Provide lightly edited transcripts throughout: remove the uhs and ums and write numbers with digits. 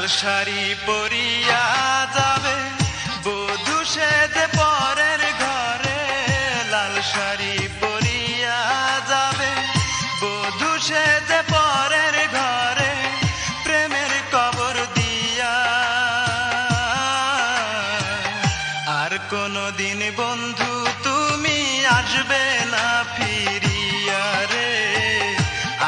লাল শাড়ি পরিয়া যাবে বধূ সেজে পরের ঘরে, লাল শাড়ি পরিয়া যাবে বধূ সেজে পরের ঘরে, প্রেমের কবর দিয়া। আর কোনদিন বন্ধু তুমি আসবে না ফিরিয়া রে,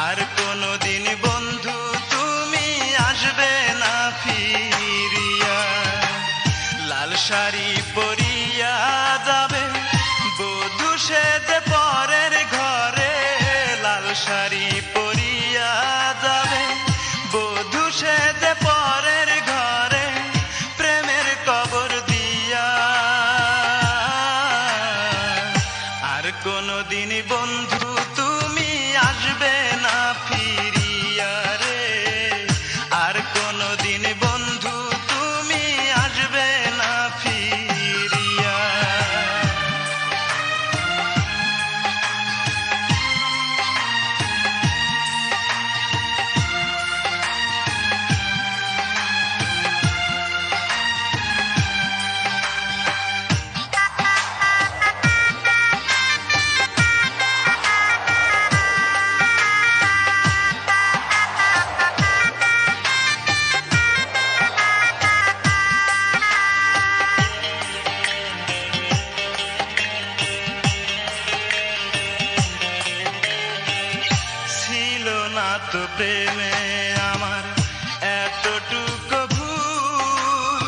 আর কোনদিন বন্ধু তুমি আসবে না ফিরিয়া। লাল শাড়ি পরিয়া যাবে বধূ সেজে পরের ঘরে, লাল শাড়ি পরিয়া যাবে বধূ সেজে পরের ঘরে, প্রেমের কবর দিয়া। আর কোনদিন বন্ধু তুমি আসবে না ফিরিয়া রে, আর কোনদিন বন্ধু তুমি আসবে না ফিরিয়া। ছিল না তো প্রেমে আমার এতটুকু ভুল,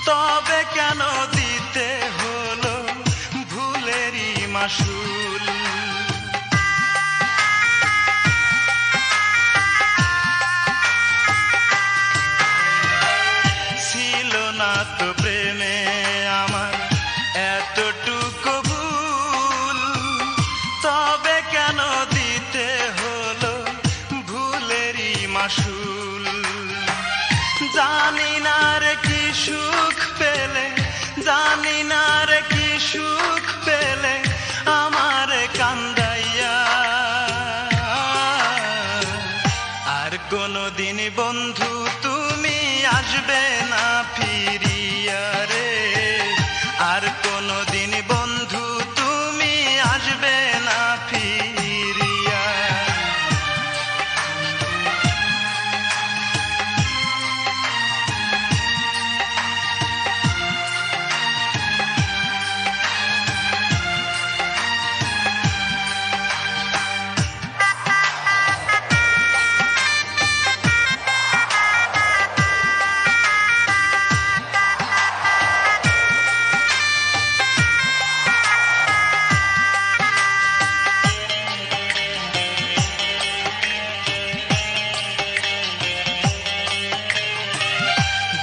তবে কেন দিতে হলো ভুলেরই মাসুল। ছিল না তো প্রেমে আমার এতটুকু ভুল, তবে কেন দিতে হলো ভুলেরই মাসুল। জানি না রে কি সুখ পেলে, জানি না রে কি সুখ পেলে আমার কান্দাইয়া। আর কোনদিন বন্ধু তুমি আসবে না ফিরিয়া রে, আর কোনদিন বন্ধু তুমি আসবে না ফিরিয়া।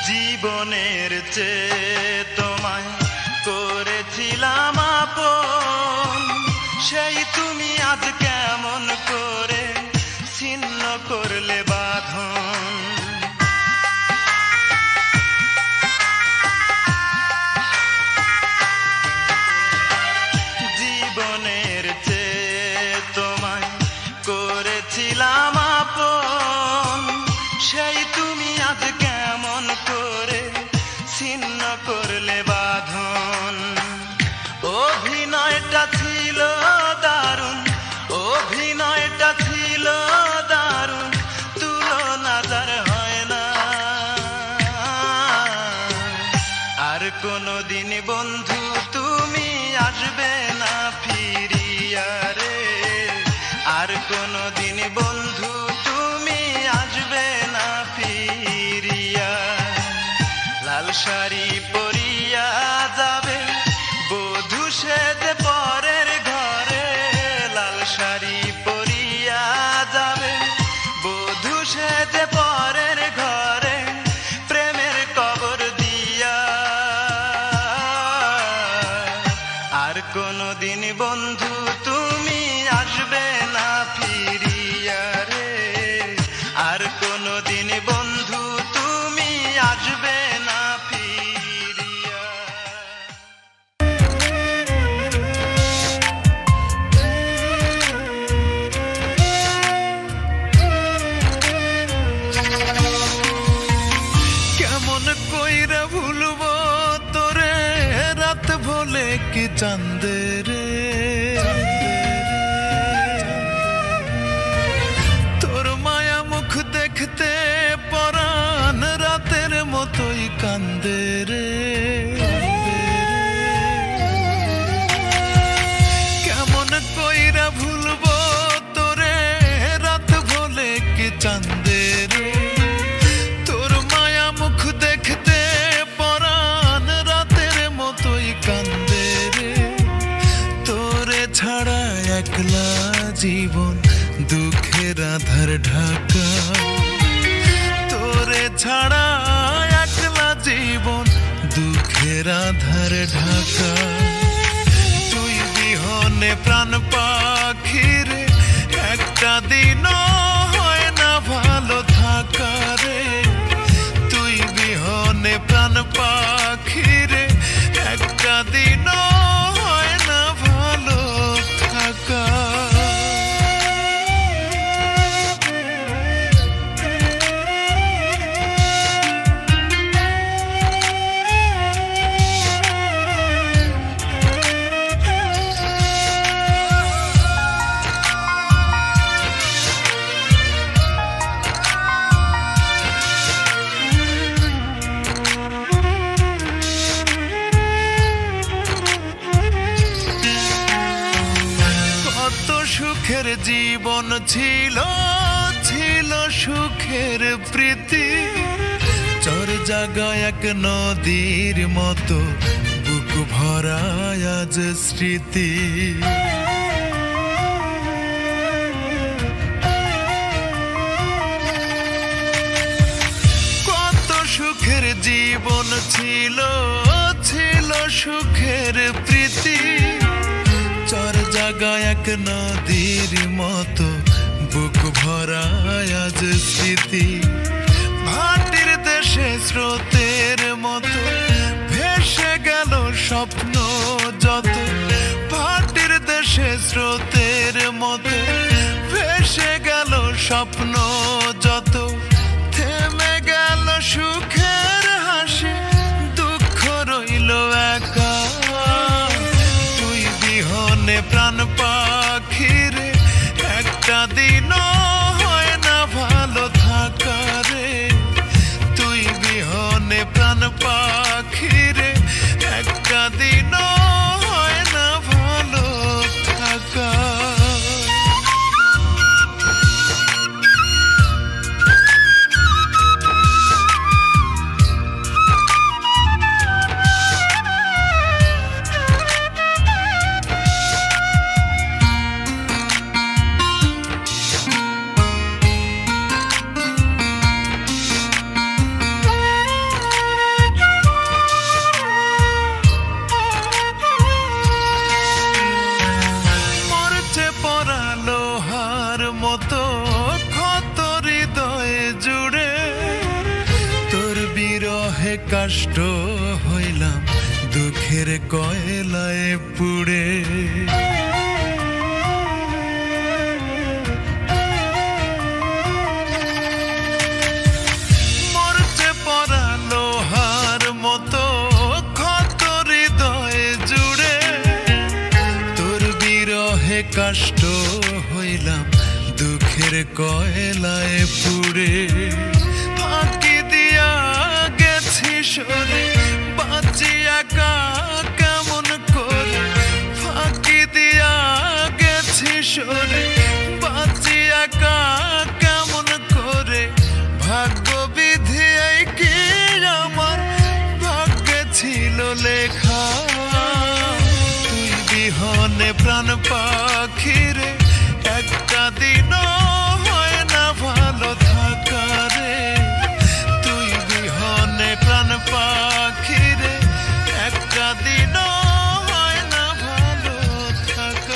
জীবনের চেয়ে তোমায় করেছিলাম আপন, সেই তুমি আজ কেমন করে ছিন্ন করলে বাঁধন। জীবনের চেয়ে তোমায় করেছিলাম আপন, সেই তুমি আজ কেমন করে ছিন্ন করলে বাঁধন। অভিনয়টা ছিল দারুণ, অভিনয়টা ছিল দারুণ, তুলনা যার হয় না। আর কোনদিন বন্ধু তুমি আসবে না ফিরিয়া রে, আর কোনদিন বন্ধু তুমি আসবে না ফিরিয়া। লাল শাড়ি পরিয়া যাবে বধূ সেজে পরের ঘরে, লাল শাড়ি পরিয়া যাবে বধূ সেজে পরের ঘরে, প্রেমের কবর দিয়া। আর কোনদিন বন্ধু তুমি আসবে না ফিরিয়া রে, আর কোনদিন বন্ধু তুমি আসবে না ফিরিয়া। কি চাঁদের তোর মায়া মুখ দেখতে পরাণ রাতের মতোই কান্দে রে কেমন কইরা ভুলবো তোরে রাত ভোলে কি চাঁদের তোর মায়া মুখ দেখতে পরাণ রাতের মতোই কান্দে রে তোরে ছাড়া একলা জীবন দুঃখের আধার ঢাকা তোরে ছাড়া একলা জীবন দুঃখের আধার ঢাকা তুই বিহনে প্রাণ পাখি রে একটা দিনও হয় না ভালো থাকা রে তুই বিহনে প্রাণ পাখি রে একটা দিনও হয় না ভালো থাকা সুখের জীবন ছিল ছিল সুখের প্রীতি চর জাগা এক নদীর মতো বুক ভরা আজ স্মৃতি কত সুখের জীবন ছিল ছিল সুখের প্রীতি চর জাগা এক নদীর মতো বুক ভরা আজ স্মৃতি ভাটির দেশে স্রোতের মতো ভেসে গেল স্বপ্ন যত ভাটির দেশে স্রোতের মতো ভেসে গেল স্বপ্ন যত থেমে গেল সুখের হাসি দুঃখ রইল একা বিহনে প্রাণ পাখি রে একটা দিনও হয় না ভালো থাকা রে তুই বিহনে প্রাণ পাখি রে একটা দিনও হয় না ভালো থাকা মতো ক্ষত হৃদয়ে জুড়ে তোর বিরহে কষ্ট হইলাম দুঃখের কয়লায় পুড়ে মরতে পড়া লোহার মতো ক্ষত হৃদয়ে জুড়ে তোর বিরহে কষ্ট হইলাম দুঃখের কয়লায় পুড়ে ফাঁকি দিয়া গেছি সরে বাঁচি একা কেমন করে ফাঁকি দিয়া গেছি সরে বাঁচি একা কেমন করে ভাগ্য বিধি এই কি আমার ভাগ্যে ছিল লেখা তুই বিহনে প্রাণ পাখি রে একটা দিনও হয় না ভালো থাকা রে তুই বিহনে প্রাণ পাখি রে একটা দিনও হয় না ভালো থাকা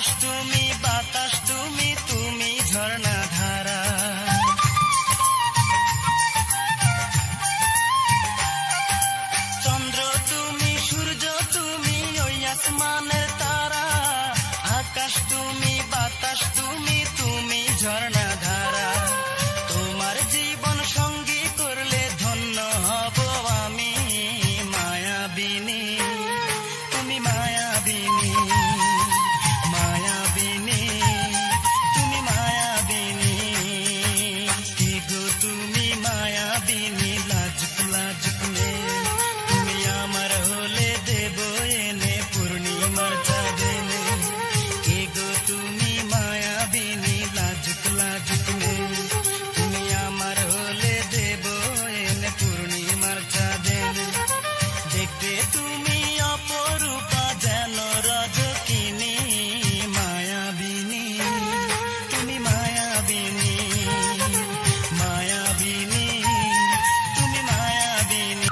আকাশ তুমি, বাতাস তুমি, তুমি ঝর্ণা ধারা। চন্দ্র তুমি, সূর্য তুমি, ওই আসমানের তারা। আকাশ তুমি, বাতাস তুমি, তুমি ঝর্ণা ধারা। তোমার জীবন সঙ্গী করলে ধন্য হব আমি। মায়াবিনী তুমি, মায়াবিনী, মায়াবিনী তুমি, মায়াবিনী। কি গো তুমি মায়াবিনী, লাজুক লাজুক মেয়ে। তুমি আমার হলে দেব এনে পূর্ণিমার চাঁদ এনে। কি গো তুমি মায়াবিনী, লাজুক লাজুক মেয়ে। তুমি আমার হলে দেব এনে পূর্ণিমার চাঁদ এনে। দেখতে তুমি অপরূপা যেন রজকিনী। মায়াবিনী তুমি, মায়াবিনী, মায়াবিনী তুমি, মায়াবিনী।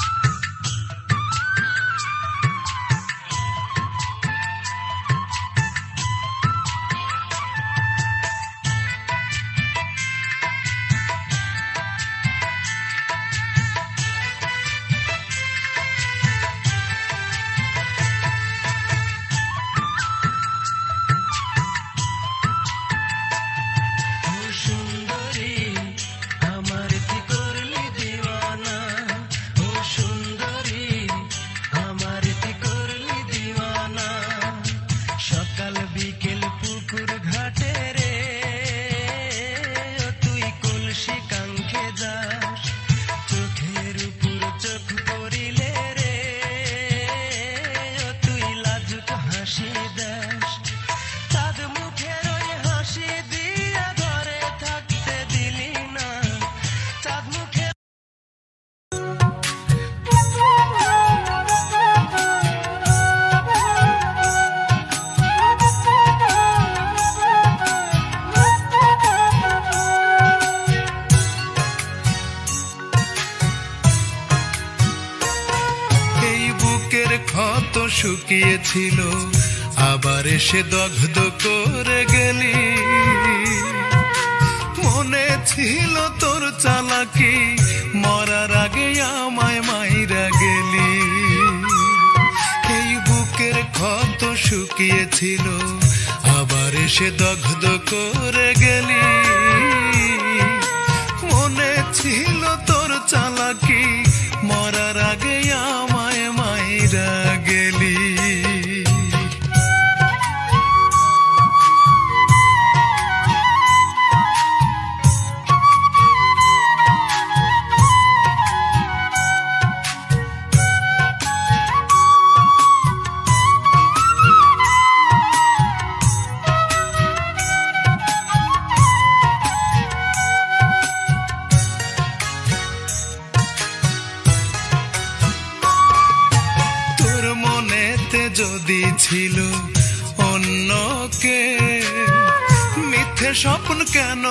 ও সুন্দরী আমার কি করলি দিওয়ানা। ও সুন্দরী আমার কি করলি দিওয়ানা। সকাল বিকেল পুকুর ঘাটে রে, ও তুই কলসি কাঙ্খে যাস। চোখের উপর চোখ পড়িলে রে, ও তুই লাজুক হাসি দাস। চাঁদ মুখের ওই হাসি দিয়া ঘরে থাকতে দিলি না। চাঁদ মুখের এই বুকের ক্ষত শুকিয়েছিল, আবার এসে দগ্ধ করে গেলি। মনে ছিল তোর চালাকি, মরার আগে আমায় মাইরা গেলি। এই বুকের ক্ষত শুকিয়েছিল, আবার এসে দগ্ধ করে গেলি। মনে ছিল তোর চালাকি, মরার আগে আমায় মাইরা গেলি। তোর মনেতে যদি ছিল অন্যকে, মিথ্যে স্বপ্ন কেন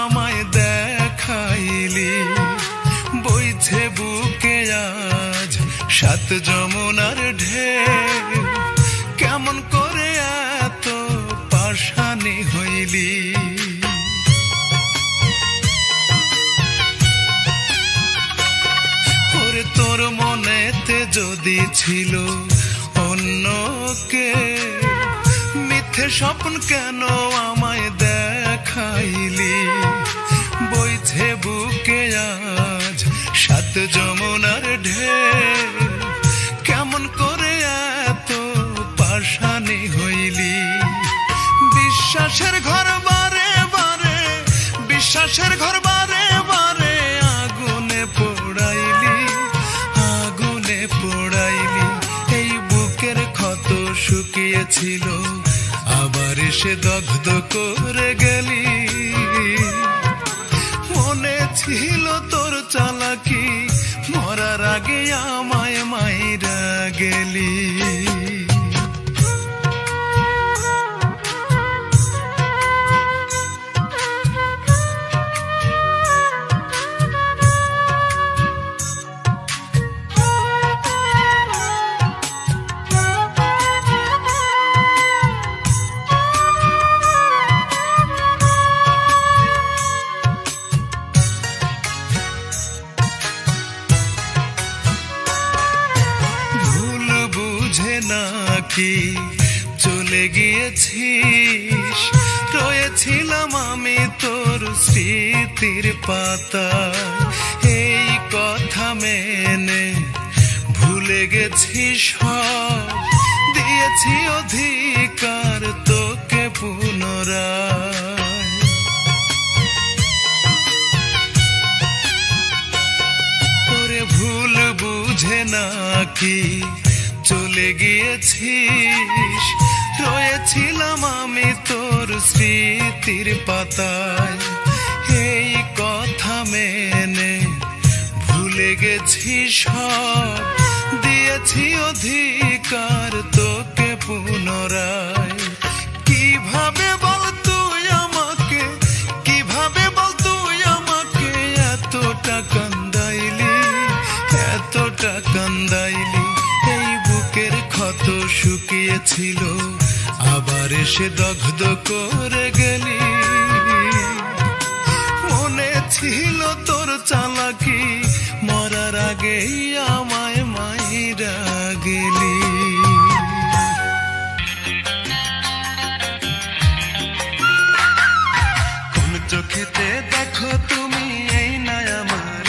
আমায় দেখাইলি। বইছে বুকে আজ সাত যমুনার ঢেউ, কেমন করে এত পাষাণী হইলি। ওরে তোর মনেতে যদি ছিল অন্যকে, মিথ্যে স্বপ্ন কেন আমায় দেখাইলি। বইছে বুকে আজ সাত যমুনার ঢেউ, কেমন করে এত পাষাণী হইলি। বিশ্বাসের ঘর বারে বারে, বিশ্বাসের ঘর বারে বারে আগুনে পোড়াইলি, আগুনে পোড়াইলি। এই বুকের ক্ষত শুকিয়েছিল, আবার এসে দগ্ধ করে গেলি। মনে ছিল তোর চালাকি, মরার আগে আমায় মাইরা গেলি। নাকি চলে গিয়েছিস, রয়েছিলাম আমি তোর স্মৃতির পাতায়। এই কথা মেনে ভুলে গেছি সব, দিয়েছি অধিকার তোকে পুনরায়। তোরে ভুল বুঝে নাকি চলে গিয়েছিস, রয়েছিলাম আমি তোর স্মৃতির পাতায়। এই কথা মেনে ভুলে গেছি সব, দিয়েছি অধিকার তোকে পুনরায়। কিভাবে বল তুই আমাকে, কিভাবে বল তুই আমাকে এতটা কান্দাইলি, এতটা কান্দাইলি। এই বুকের ক্ষত শুকিয়েছিল, আবার এসে দগ্ধ করে গেলি। মনে ছিল তোর চালাকি, মরার আগেই আমায় মাইরা গেলি। কোন চোখেতে দেখো তুমি এই না আমার,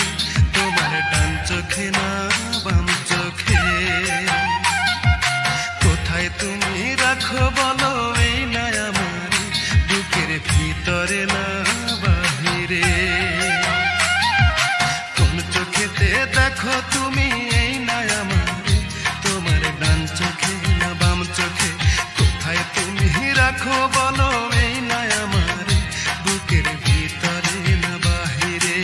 তোমার ডান চোখে না বাম চোখে। কোথায় তুমি রাখো বলো এই না আমার, বুকের ভিতরে না বাহিরে। কোন চোখেতে দেখো তুমি এই না আমার, তোমার ডান চোখে না বাম চোখে। কোথায় তুমি রাখো বলো এই না আমার, বুকের ভিতরে না বাহিরে।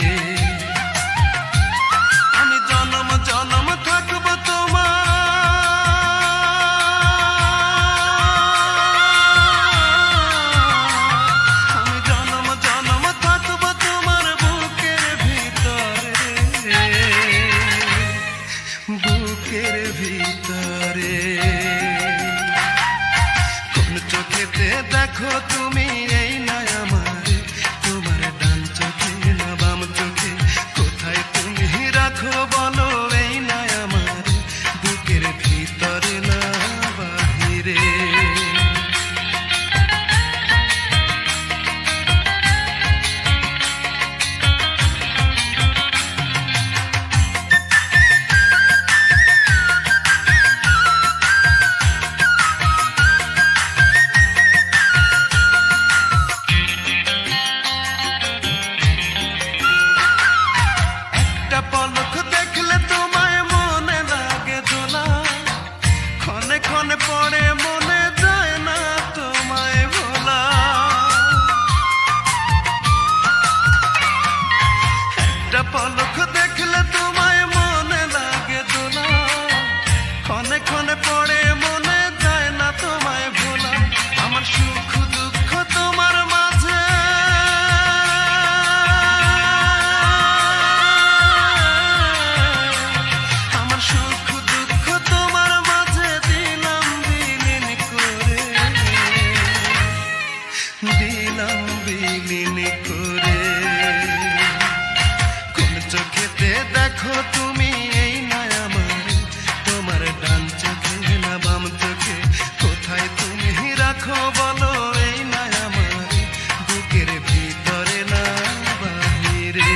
আমি জনম জনম থাকবো তোমার, আমি জনম জনম থাকবো তোমার বুকের ভিতরে, বুকের ভিতরে। কোন চোখেতে দেখো তুমি এই না আমার, তোমার ডান চোখে না বাম চোখে। কোথায় তুমি রাখো বলো এই না আমার, বুকের ভিতরে না বাহিরে। একটা পলক দেখলে তোমায় মনে লাগে দোলা, ক্ষণে ক্ষণে পড়ে মনে যায় না তোমায় ভোলা। একটা পলক দেখলে তোমায় মনে লাগে দোলা, ক্ষণে ক্ষণে পড়ে মনে যায় না তোমায় ভোলা। আমার সুখ দুঃখ তোমার মাঝে, আমার সুখ দুঃখ তোমার মাঝে দিলাম বিলীন করে, দিলাম বিলীন করে। কোন চোখেতে দেখো তুমি এই না আমার, তোমার ডান চোখে না বাম চোখে। কোথায় তুমি রাখো বলো এই না আমার, বুকের ভিতরে না বাহিরে।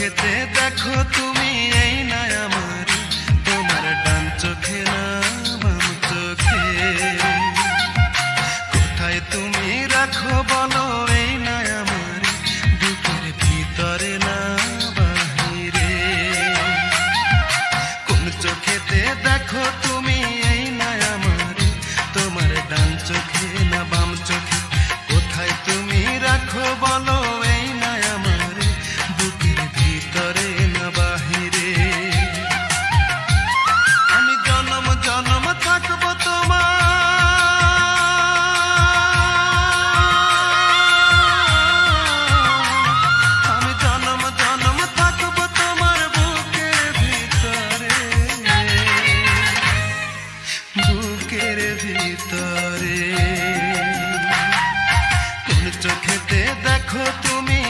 চোখেতে দেখো তুমি এই না আমার, তোমার ডান চোখে না বাম চোখে। কোথায় তুমি রাখো বলো এই না আমার, বুকের ভিতরে না বাহিরে। কোন চোখেতে দেখো তুমি এই না আমার, তোমার ডান চোখে না বাম চোখে। কোথায় তুমি রাখো বলো এই না আমার, বুকের ভিতরে না বাহিরে। আমি জনম জনম থাকবো তোমার, আমি জনম জনম থাকবো তোমার বুকের ভিতরে, বুকের ভিতরে। কোন চোখেতে দেখো তুমি